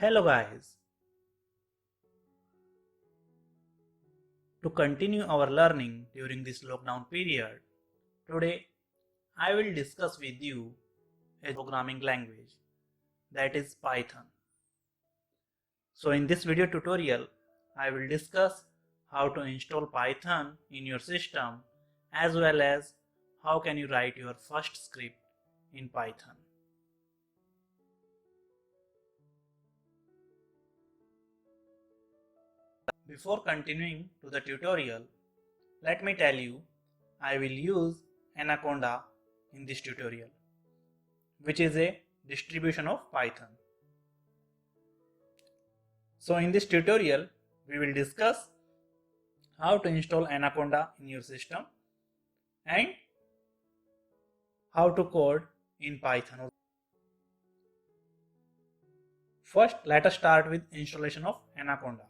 Hello guys. To continue our learning during this lockdown period, today I will discuss with you a programming language, that is Python. So in this video tutorial, I will discuss how to install Python in your system as well as how can you write your first script in Python. Before continuing to the tutorial, let me tell you, I will use Anaconda in this tutorial, which is a distribution of Python. So in this tutorial, we will discuss how to install Anaconda in your system and how to code in Python. First, let us start with installation of Anaconda,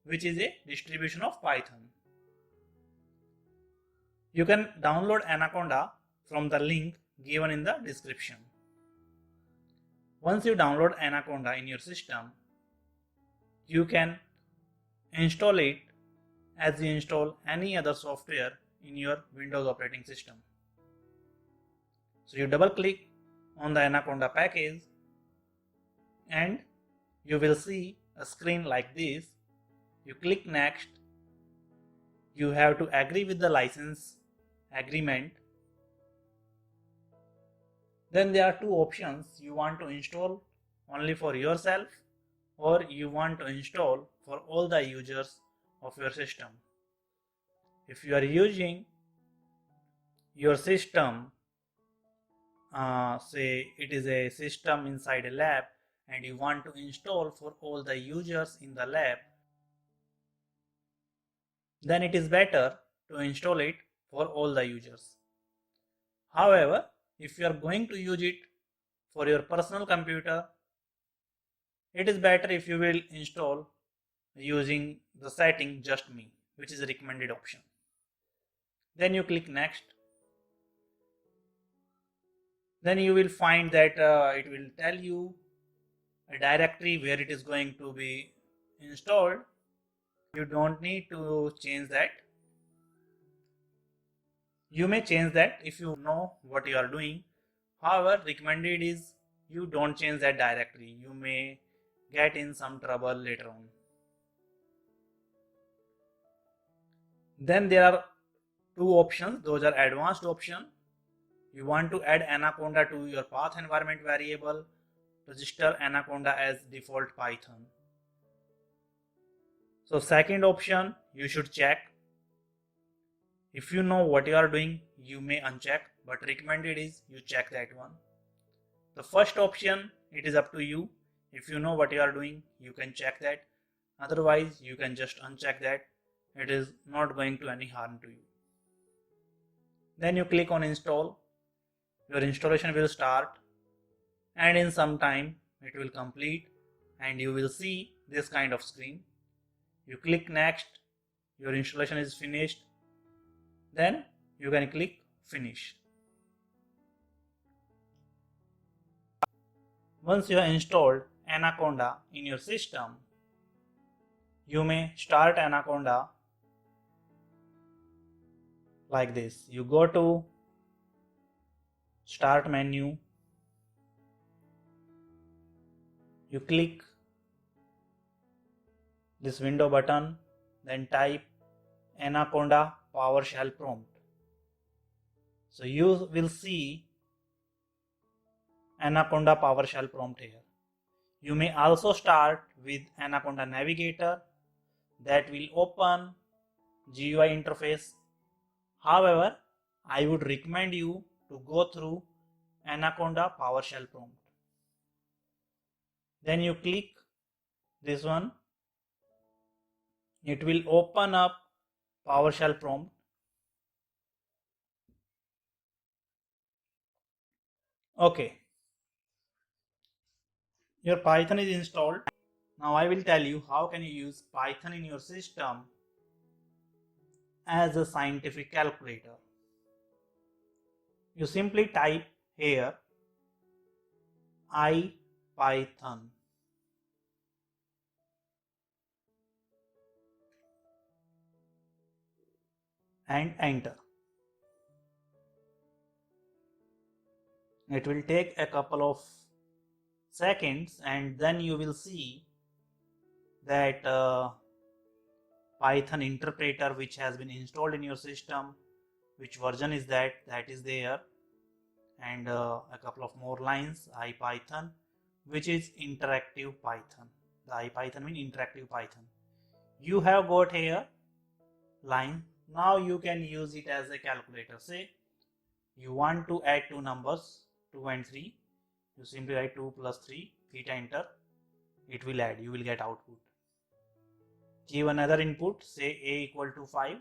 which is a distribution of Python. You can download Anaconda from the link given in the description. Once you download Anaconda in your system, you can install it as you install any other software in your Windows operating system. So you double click on the Anaconda package and you will see a screen like this. You click next. You have to agree with the license agreement. Then there are two options. You want to install only for yourself or you want to install for all the users of your system. If you are using your system, say it is a system inside a lab and you want to install for all the users in the lab, then it is better to install it for all the users. However, if you are going to use it for your personal computer, it is better if you will install using the setting just me, which is a recommended option. Then you click next. Then you will find that it will tell you a directory where it is going to be installed. You don't need to change that. You may change that if you know what you are doing. However, recommended is you don't change that directory. You may get in some trouble later on. Then there are two options. Those are advanced option. You want to add Anaconda to your path environment variable. Register Anaconda as default Python. So second option you should check. If you know what you are doing, you may uncheck, but recommended is you check that one. The first option, it is up to you. If you know what you are doing, you can check that. Otherwise, you can just uncheck that. It is not going to any harm to you. Then you click on install. Your installation will start and in some time it will complete and you will see this kind of screen. You click next. Your installation is finished. Then you can click finish. Once you have installed Anaconda in your system, you may start Anaconda like this. You go to start menu. You click this window button, then type Anaconda PowerShell prompt. So you will see Anaconda PowerShell prompt here. You may also start with Anaconda Navigator that will open GUI interface. However, I would recommend you to go through Anaconda PowerShell prompt. Then you click this one. It will open up PowerShell prompt. Okay. Your Python is installed. Now I will tell you how can you use Python in your system as a scientific calculator. You simply type here IPython and enter. It will take a couple of seconds and then you will see that Python interpreter which has been installed in your system, which version is that is there, and a couple of more lines, IPython, which is interactive Python. The IPython means interactive Python. You have got here line. Now you can use it as a calculator. Say you want to add two numbers 2 and 3, you simply write 2 plus 3, hit enter, it will add, you will get output. Give another input, say a equal to 5,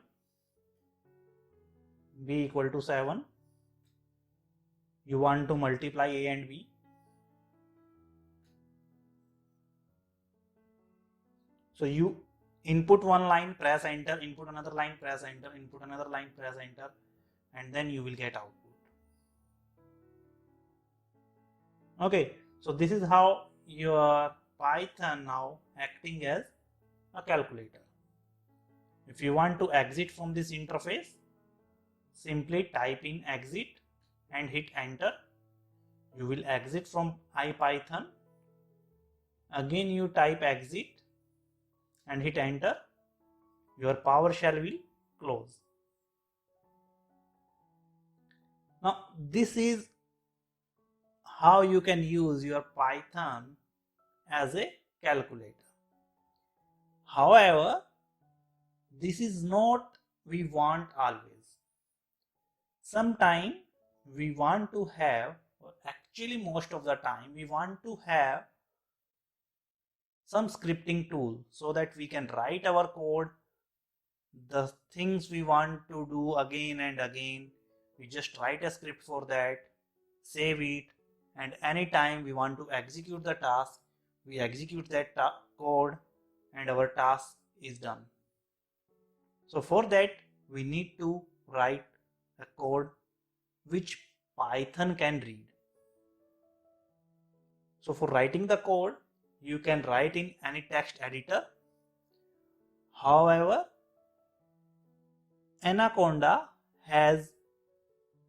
b equal to 7. You want to multiply a and b. So you input one line, press enter, input another line, press enter, input another line, press enter, and then you will get output. Okay, so this is how your Python now acting as a calculator. If you want to exit from this interface, simply type in exit and hit enter. You will exit from IPython. Again you type exit and hit enter. Your PowerShell will close. Now this is how you can use your Python as a calculator. However, this is not we want always. Sometime we want to have, or actually most of the time we want to have some scripting tool so that we can write our code, the things we want to do again and again. We just write a script for that, save it, and anytime we want to execute the task, we execute that code and our task is done. So for that we need to write a code which Python can read. So for writing the code, you can write in any text editor. However, Anaconda has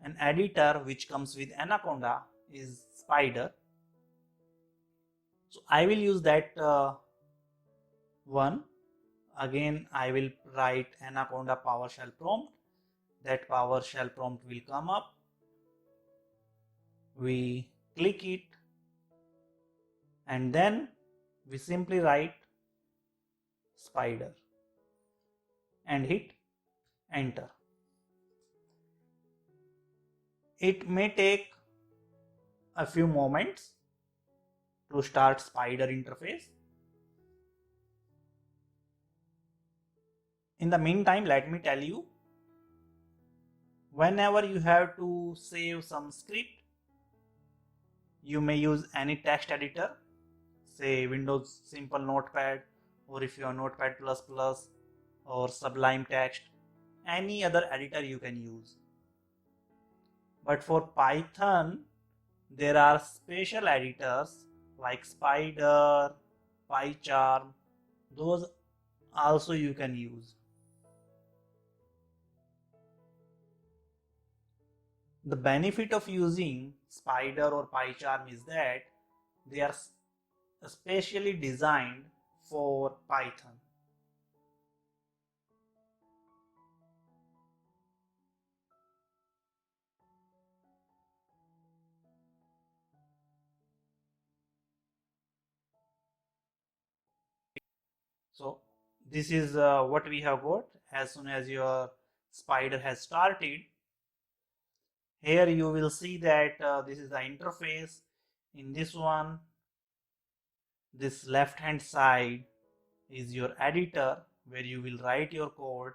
an editor which comes with Anaconda is Spyder. So I will use that one. Again, I will write Anaconda PowerShell prompt. That PowerShell prompt will come up. We click it and then we simply write Spyder and hit enter. It may take a few moments to start Spyder interface. In the meantime, let me tell you, whenever you have to save some script, you may use any text editor, say Windows Simple Notepad, or if you have Notepad++ or Sublime Text, any other editor you can use. But for Python, there are special editors like Spyder, PyCharm, those also you can use. The benefit of using Spyder or PyCharm is that they are specially designed for Python. So this is what we have got. As soon as your Spyder has started, here you will see that this is the interface. In this one, this left hand side is your editor where you will write your code.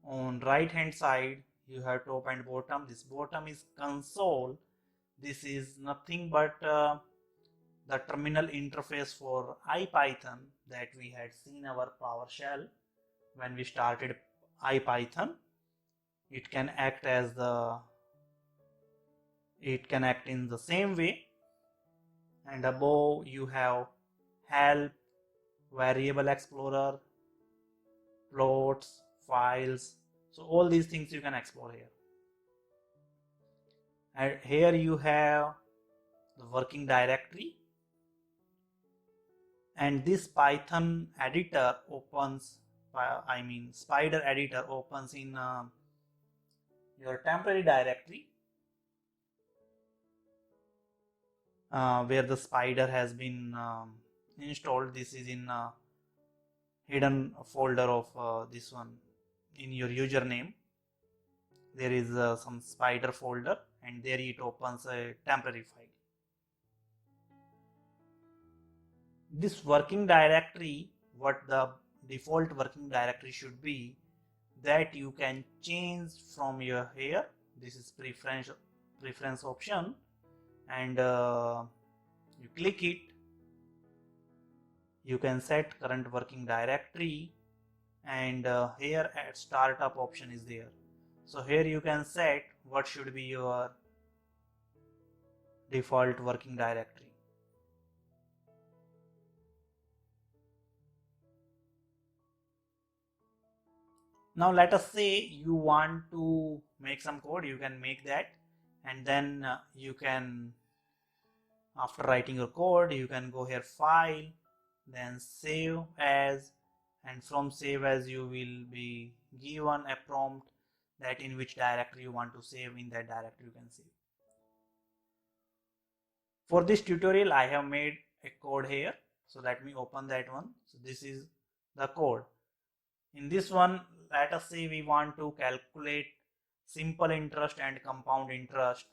On right hand side you have top and bottom. This bottom is console. This is nothing but the terminal interface for IPython that we had seen our PowerShell when we started IPython. It can act as it can act in the same way. And above you have help, variable explorer, plots, files. So all these things you can explore here. And here you have the working directory, and this Python editor opens, spider editor opens in your temporary directory where the spider has been installed. This is in hidden folder of this one. In your username there is some spider folder, and there it opens a temporary file. This working directory, what the default working directory should be, that you can change from your here. This is preference option, and you click it. You can set current working directory, and here at startup option is there. So here you can set what should be your default working directory. Now let us say you want to make some code. You can make that, and then you can, after writing your code, you can go here, file, then save as, and from save as you will be given a prompt that in which directory you want to save. In that directory you can save. For this tutorial I have made a code here, so let me open that one. So this is the code. In this one, let us say we want to calculate simple interest and compound interest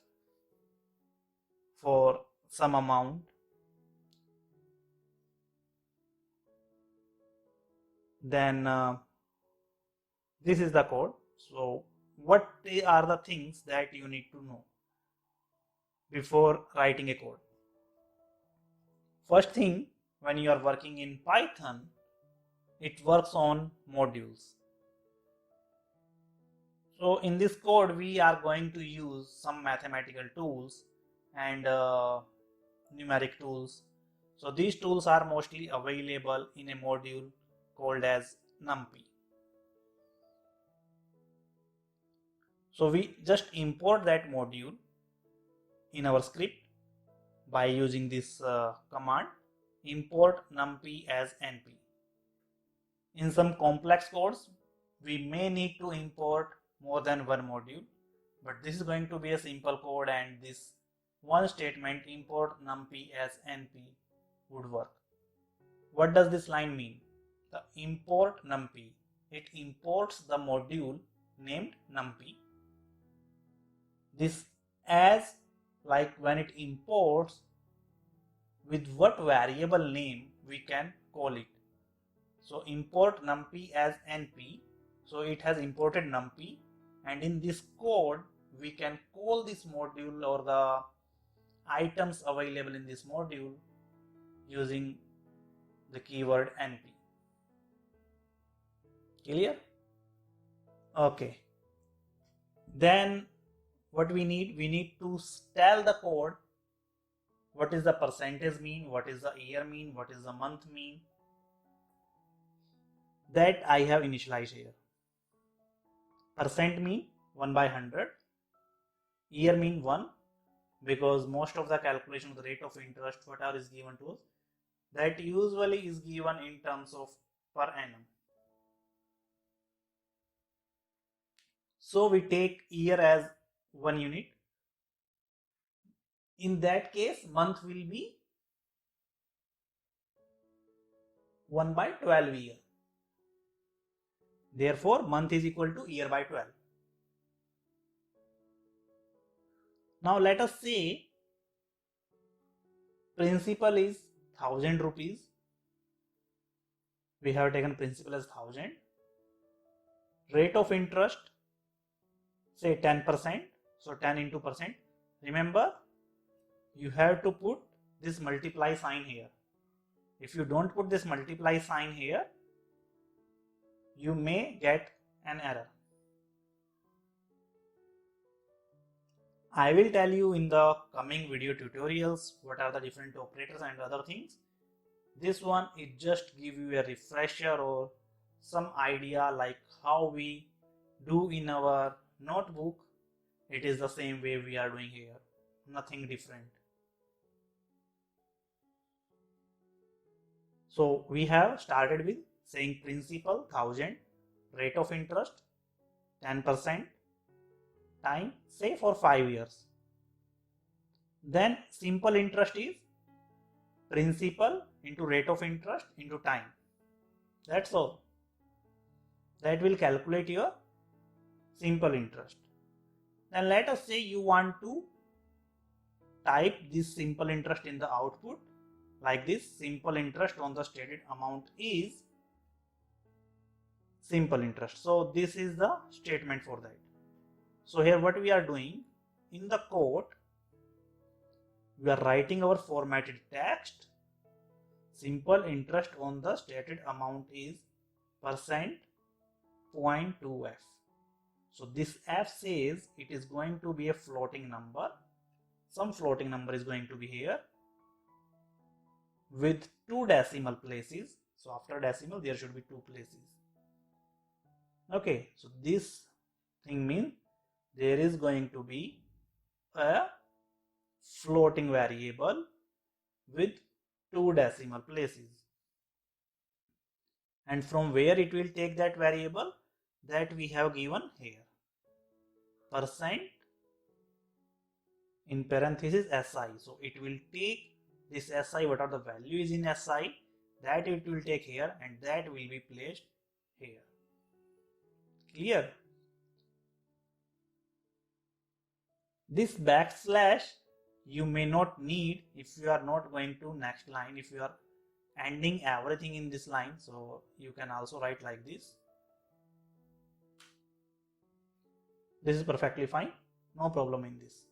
for some amount. Then this is the code. So what are the things that you need to know before writing a code? First thing, when you are working in Python, it works on modules. So in this code we are going to use some mathematical tools and numeric tools. So these tools are mostly available in a module called as NumPy. So we just import that module in our script by using this command, import NumPy as NP. In some complex codes we may need to import more than one module, but this is going to be a simple code, and this one statement, import NumPy as NP, would work. What does this line mean? The import NumPy, it imports the module named NumPy. This as, like when it imports, with what variable name we can call it. So import NumPy as NP, so it has imported NumPy, and in this code we can call this module or the items available in this module using the keyword NP. Clear? Okay. Then what we need to tell the code what is the percentage mean, what is the year mean, what is the month mean. That I have initialized here. Percent mean 1 by 100, year mean 1, because most of the calculation of the rate of interest, whatever is given to us, that usually is given in terms of per annum. So we take year as 1 unit. In that case, month will be 1 by 12 year. Therefore, month is equal to year by 12. Now let us say principal is 1000 rupees. We have taken principal as 1000. Rate of interest, say 10%. So 10 into percent. Remember, you have to put this multiply sign here. If you don't put this multiply sign here, you may get an error. I will tell you in the coming video tutorials what are the different operators and other things. This one is just give you a refresher or some idea like how we do in our notebook, it is the same way we are doing here, nothing different. So we have started with saying principal 1000, rate of interest 10%, time say for 5 years. Then simple interest is principal into rate of interest into time. That's all. That will calculate your simple interest. Then let us say you want to type this simple interest in the output like this. Simple interest on the stated amount is simple interest. So this is the statement for that. So here what we are doing in the code, we are writing our formatted text. Simple interest on the stated amount is %.2f. So this f says it is going to be a floating number. Some floating number is going to be here with 2 decimal places. So after decimal there should be 2 places. Okay, so this thing means there is going to be a floating variable with 2 decimal places. And from where it will take that variable, that we have given here. Percent in parenthesis SI. So it will take this SI, what are the value is in SI, that it will take here and that will be placed here. Clear? This backslash you may not need if you are not going to next line, if you are ending everything in this line. So you can also write like this. This is perfectly fine, no problem in this.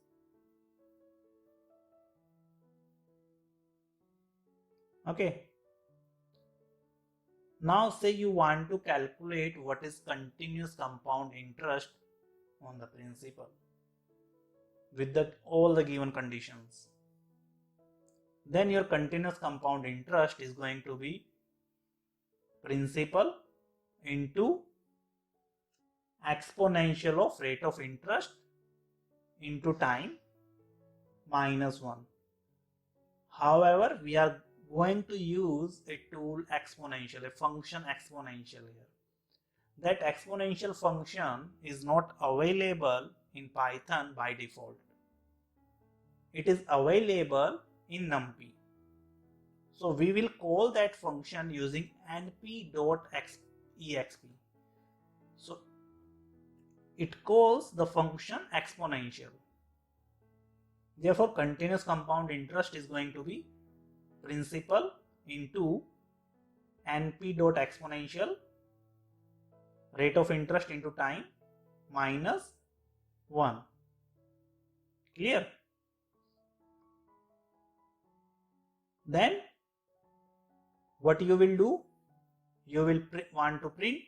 Okay. Now say you want to calculate what is continuous compound interest on the principal with all the given conditions. Then your continuous compound interest is going to be principal into exponential of rate of interest into time minus 1. However, we are going to use a tool exponential, a function exponential here. That exponential function is not available in Python by default. It is available in NumPy. So we will call that function using np.exp. So it calls the function exponential. Therefore, continuous compound interest is going to be principal into np.exponential rate of interest into time minus 1. Clear? Then what you will do, you will want to print,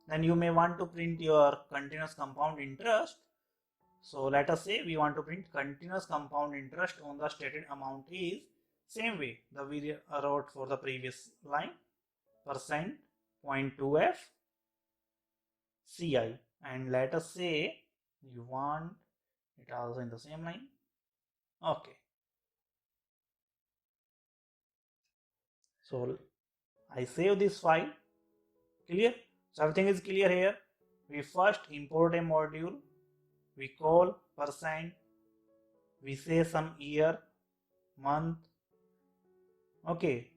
then you may want to print your continuous compound interest. So let us say we want to print continuous compound interest on the stated amount is same way the we wrote for the previous line, %.2f CI, and let us say you want it also in the same line. Okay. So I save this file. Clear? So everything is clear here. We first import a module. We call %. We say some year, month. Okay.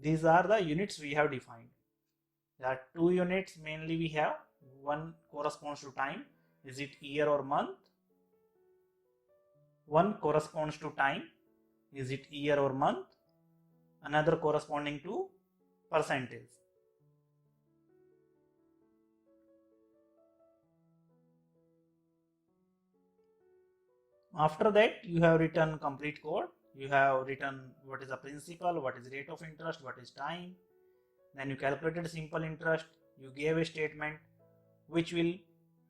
These are the units we have defined. There are 2 units mainly we have. One corresponds to time. Is it year or month? One corresponds to time. Is it year or month? Another corresponding to percentage. After that, you have written complete code. You have written what is the principal, what is rate of interest, what is time. Then you calculated simple interest. You gave a statement which will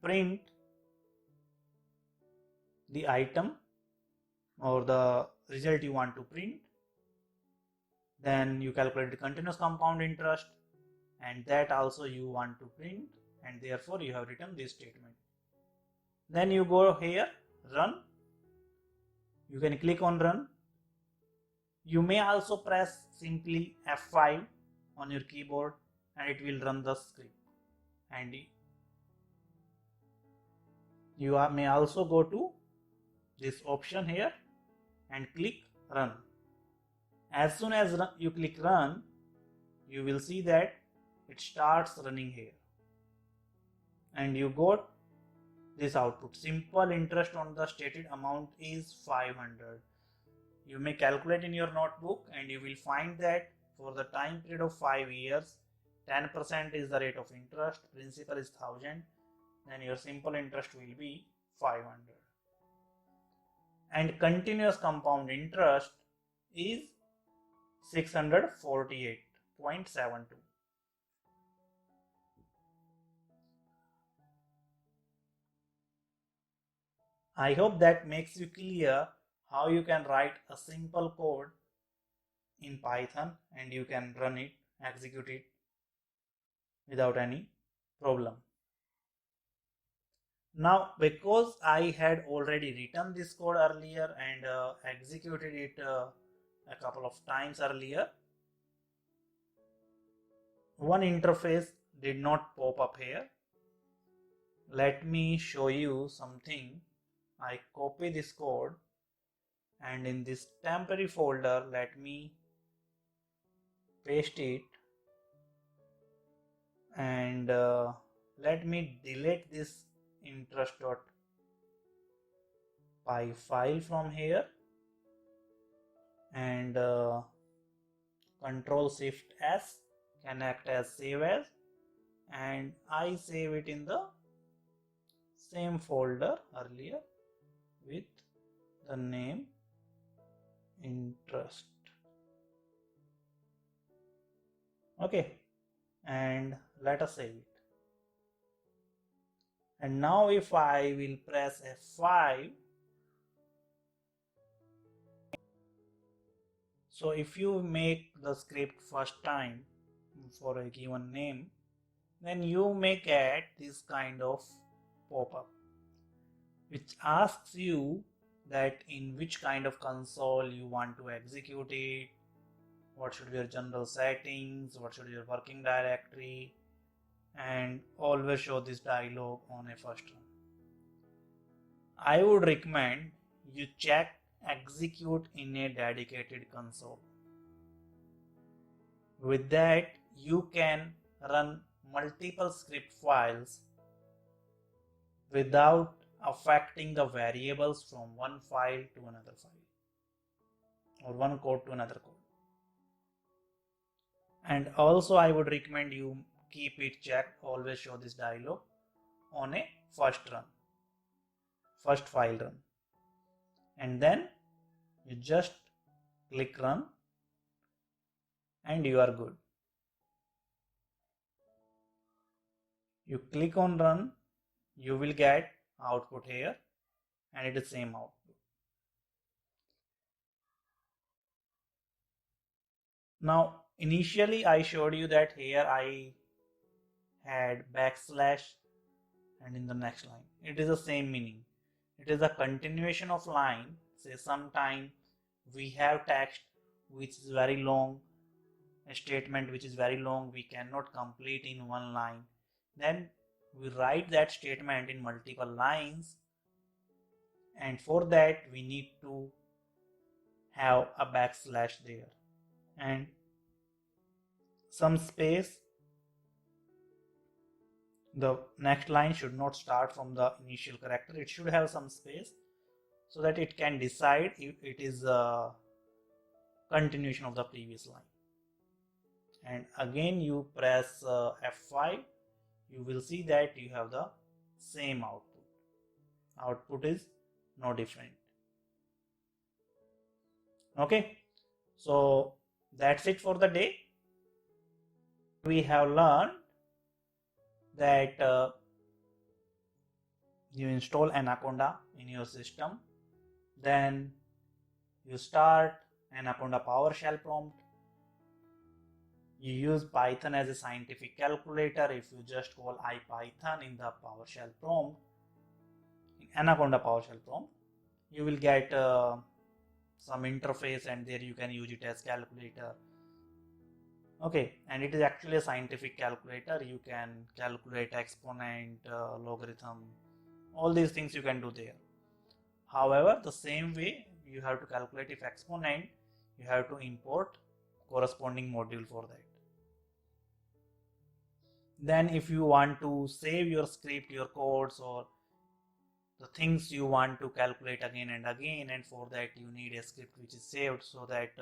print the item or the result you want to print. Then you calculate the continuous compound interest, and that also you want to print, and therefore you have written this statement. Then you go here, run. You can click on run. You may also press simply F5 on your keyboard and it will run the script. And you may also go to this option here and click run. As soon as you click run, you will see that it starts running here. And you got this output. Simple interest on the stated amount is 500. You may calculate in your notebook and you will find that for the time period of 5 years, 10% is the rate of interest, principal is 1000, then your simple interest will be 500. And continuous compound interest is 648.72. I hope that makes you clear how you can write a simple code in Python and you can run it, execute it without any problem. Now, because I had already written this code earlier and executed it a couple of times earlier, one interface did not pop up here. Let me show you something. I copy this code and in this temporary folder, let me paste it and let me delete this interest.py file from here and Control Shift S can act as save as, and I save it in the same folder earlier with the name interest. Okay, and let us save it. And now if I will press F5, so if you make the script first time for a given name, then you may get this kind of pop-up which asks you that in which kind of console you want to execute it, what should be your general settings, what should be your working directory, and always show this dialog on a first run. I would recommend you check execute in a dedicated console. With that, you can run multiple script files without affecting the variables from one file to another file or one code to another code. And also I would recommend you keep it checked, always show this dialog on a first file run, and then you just click run and you are good. You click on run, you will get output here and it is same output. Now initially I showed you that here I had backslash and in the next line it is the same meaning. It is a continuation of line. Say sometime we have text which is very long, a statement which is very long, we cannot complete in one line, then we write that statement in multiple lines, and for that we need to have a backslash there and some space. The next line should not start from the initial character, it should have some space so that it can decide if it is a continuation of the previous line. And again you press F5, you will see that you have the same output. Output is no different. Okay, so that's it for the day. We have learned that you install Anaconda in your system, then you start Anaconda PowerShell prompt, You use Python as a scientific calculator. If you just call IPython in the PowerShell prompt, in Anaconda PowerShell prompt, you will get some interface, and there you can use it as calculator. Okay, and it is actually a scientific calculator. You can calculate exponent, logarithm, all these things you can do there. However, the same way you have to calculate if exponent, you have to import corresponding module for that. Then if you want to save your script, your codes, or the things you want to calculate again and again, and for that you need a script which is saved, so that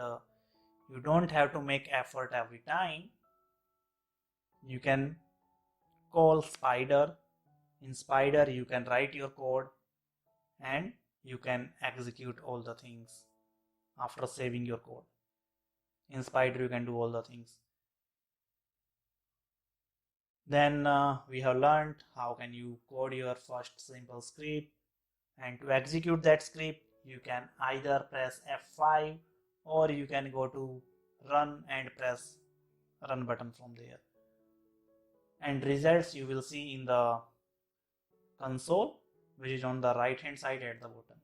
you don't have to make effort every time. You can call Spider. In Spider you can write your code and you can execute all the things after saving your code. In Spider you can do all the things. Then we have learned how can you code your first simple script, and to execute that script you can either press F5 or you can go to run and press run button from there, and results you will see in the console, which is on the right hand side at the bottom.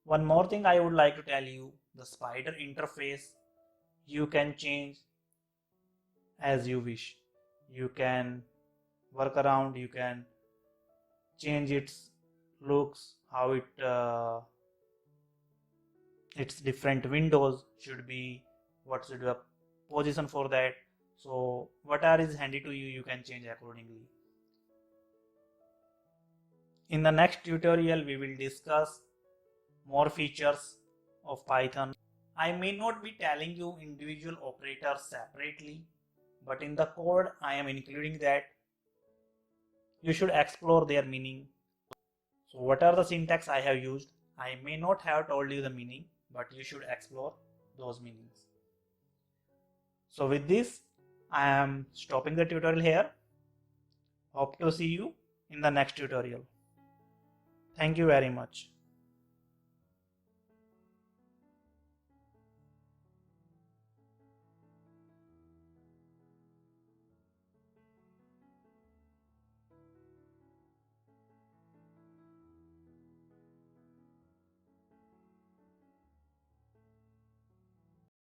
One more thing I would like to tell you, the Spider interface you can change as you wish. You can work around, you can change its looks, how its different windows should be, what should be a position for that. So whatever is handy to you, you can change accordingly. In the next tutorial we will discuss more features of Python. I may not be telling you individual operators separately, but in the code I am including that. You should explore their meaning. So what are the syntax I have used? I may not have told you the meaning, but you should explore those meanings. So with this, I am stopping the tutorial here. Hope to see you in the next tutorial. Thank you very much.